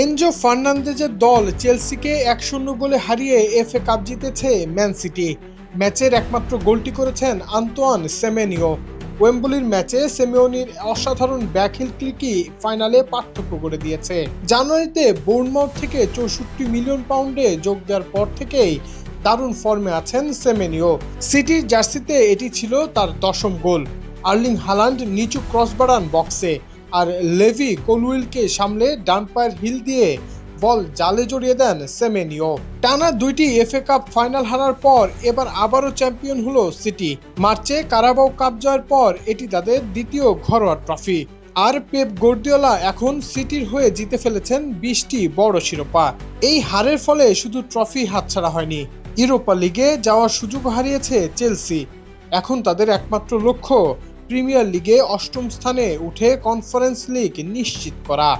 Enzo ফার্নান্দেজের দল চেলসিকে 1-0 গোলে হারিয়ে এফএ কাপ জিতেছে ম্যান সিটি। ম্যাচের একমাত্র গোলটি করেছেন আন্তোয়ান সেমেনিও। ওয়েম্বলির ম্যাচে সিমেওনির অসাধারণ ব্যাকহিল ক্লিকই ফাইনালে পার্থক্য করে দিয়েছে। জানুয়ারিতে বোর্নমাউথ থেকে 64 মিলিয়ন পাউন্ডে যোগ দেওয়ার পর থেকেই দারুণ ফর্মে আছেন সেমেনিও। সিটির জার্সিতে এটি ছিল তার 10ম গোল। আর্লিং হালান্ড নিচু ক্রস বাড়ান বক্সে, আর লেভি কোলউইলকে সামলে ডান পায়ের হিল দিয়ে বল জালে জড়িয়ে দেন সেমেনিও। টানা 2টি এফএ কাপ ফাইনাল হারার পর এবার আবারও চ্যাম্পিয়ন হলো সিটি। মার্চে কারাবাও কাপ জয়ের পর এটি তাদের দ্বিতীয় ঘরোয়া ট্রফি। আর পেপ গার্দিওলা এখন সিটির হয়ে জিতে ফেলেছেন 20টি বড় শিরোপা। এই হারের ফলে শুধু ট্রফি হাতছাড়া হয়নি, ইউরোপা লিগে যাওয়ার সুযোগ হারিয়েছে চেলসি। এখন তাদের একমাত্র লক্ষ্য প্রিমিয়ার লিগে 8ম স্থানে উঠে কনফারেন্স লিগ নিশ্চিত করা।